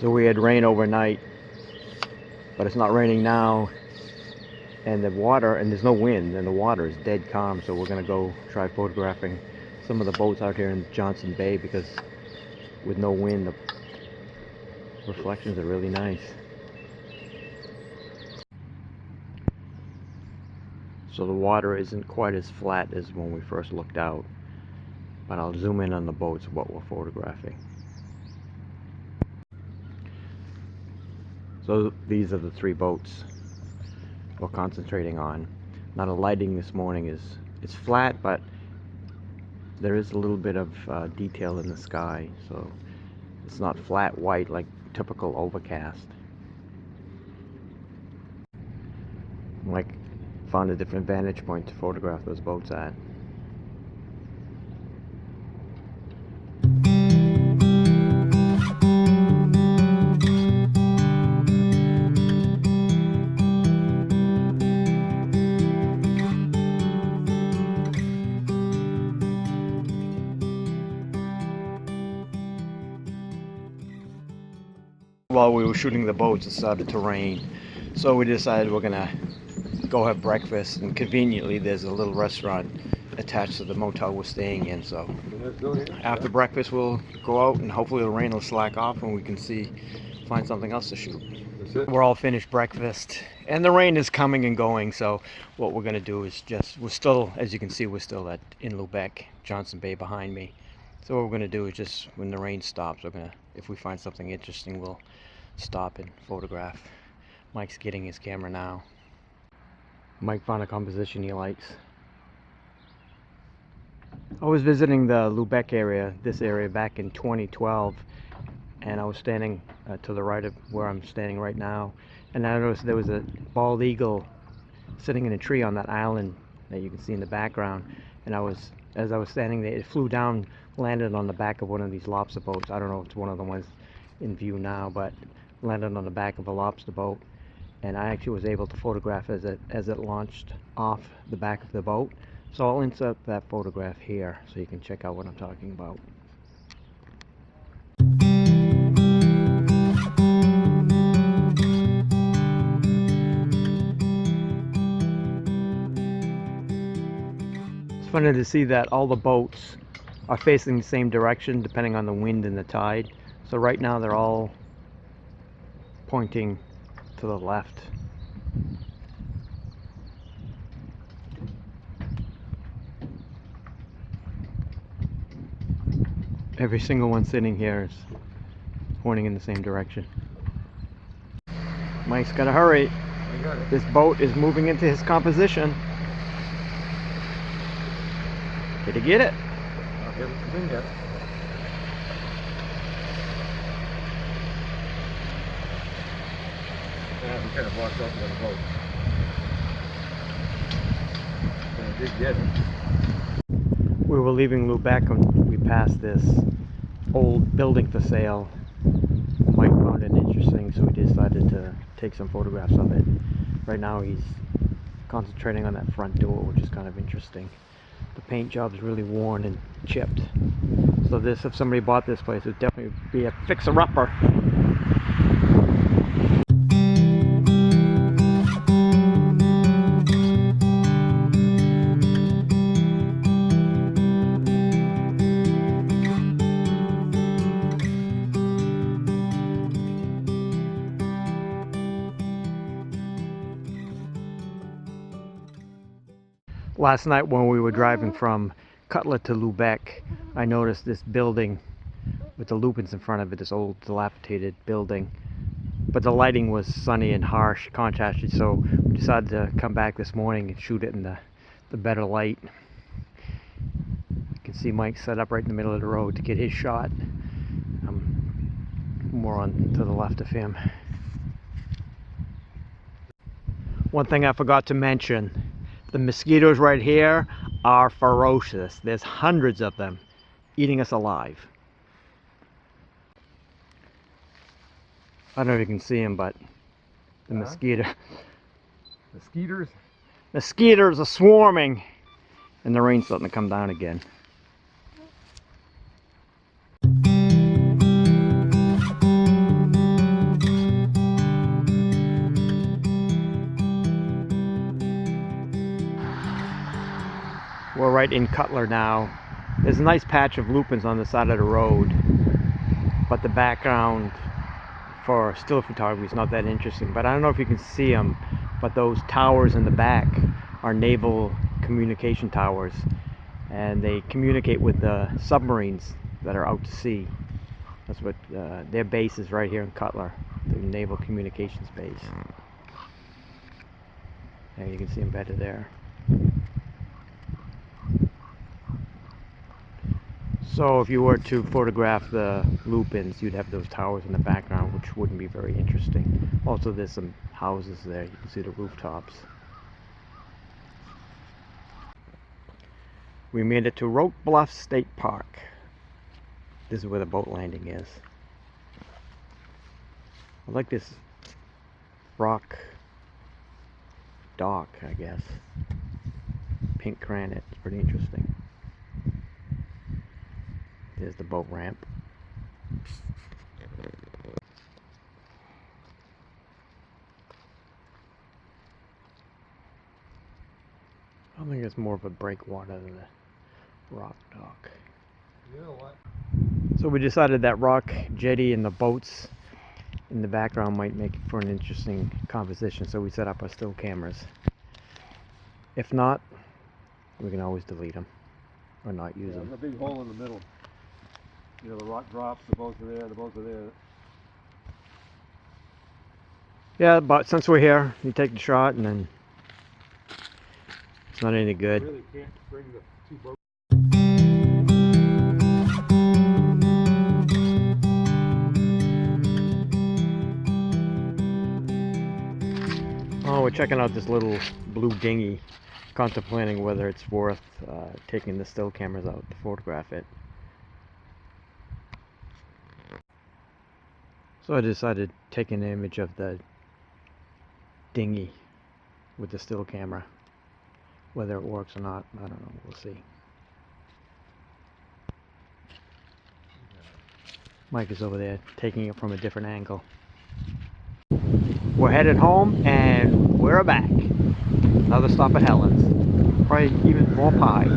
So we had rain overnight, but it's not raining now, and the water, and there's no wind, and the water is dead calm. So we're gonna go try photographing some of the boats out here in Johnson Bay, because with no wind the reflections are really nice. So the water isn't quite as flat as when we first looked out, but I'll zoom in on the boats, what we're photographing. So these are the three boats we're concentrating on. Now the lighting this morning it's flat, but there is a little bit of detail in the sky, so it's not flat white like typical overcast. Mike found a different vantage point to photograph those boats at. While we were shooting the boats, it started to rain, so we decided we're gonna go have breakfast, and conveniently there's a little restaurant attached to the motel we're staying in. So after breakfast we'll go out, and hopefully the rain will slack off and we can find something else to shoot. That's it. We're all finished breakfast and the rain is coming and going, so what we're gonna do is we're still, as you can see, we're still in Lubec, Johnson Bay behind me. So what we're gonna do is just when the rain stops, if we find something interesting, we'll stop and photograph. Mike's getting his camera now. Mike found a composition he likes. I was visiting the Lubec area, this area, back in 2012, and I was standing to the right of where I'm standing right now, and I noticed there was a bald eagle sitting in a tree on that island that you can see in the background. And as I was standing there, it flew down, landed on the back of one of these lobster boats. I don't know if it's one of the ones in view now, but landed on the back of a lobster boat, and I actually was able to photograph as it launched off the back of the boat. So I'll insert that photograph here so you can check out what I'm talking about. It's funny to see that all the boats are facing the same direction depending on the wind and the tide. So right now they're all pointing to the left. Every single one sitting here is pointing in the same direction. Mike's gotta hurry. This boat is moving into his composition. Did he get it? I haven't come in yet. Yeah, we kind of blocked off the other boat. But I did get it. We were leaving Lubec and we passed this old building for sale. Mike found it interesting, so we decided to take some photographs of it. Right now he's concentrating on that front door, which is kind of interesting. The paint job's really worn and chipped. So this, if somebody bought this place, it would definitely be a fixer-upper. Last night when we were driving from Cutler to Lubec, I noticed this building with the lupins in front of it, this old dilapidated building. But the lighting was sunny and harsh, contrasted, so we decided to come back this morning and shoot it in the better light. You can see Mike set up right in the middle of the road to get his shot. I'm more on to the left of him. One thing I forgot to mention, the mosquitoes right here are ferocious. There's hundreds of them eating us alive. I don't know if you can see them, but the mosquitoes are swarming, and the rain's starting to come down again. We're right in Cutler now. There's a nice patch of lupins on the side of the road, but the background for still photography is not that interesting. But I don't know if you can see them, but those towers in the back are naval communication towers, and they communicate with the submarines that are out to sea. That's what their base is, right here in Cutler, the naval communications base. Yeah, you can see them better there. So if you were to photograph the lupins, you'd have those towers in the background, which wouldn't be very interesting. Also, there's some houses there. You can see the rooftops. We made it to Roque Bluffs State Park. This is where the boat landing is. I like this rock dock, I guess. Pink granite. It's pretty interesting. There's the boat ramp. I think it's more of a breakwater than a rock dock. You know what? So we decided that rock jetty and the boats in the background might make for an interesting composition, so we set up our still cameras. If not, we can always delete them or not use them. There's a big hole in the middle. You know, the rock drops, the boats are there, the boats are there. Yeah, but since we're here, you take the shot and then it's not any good. Really can't bring the two boats. Oh, we're checking out this little blue dinghy, contemplating whether it's worth taking the still cameras out to photograph it. So I decided to take an image of the dinghy with the still camera. Whether it works or not, I don't know, we'll see. Mike is over there taking it from a different angle. We're headed home and we're back. Another stop at Helen's. Probably even more pie.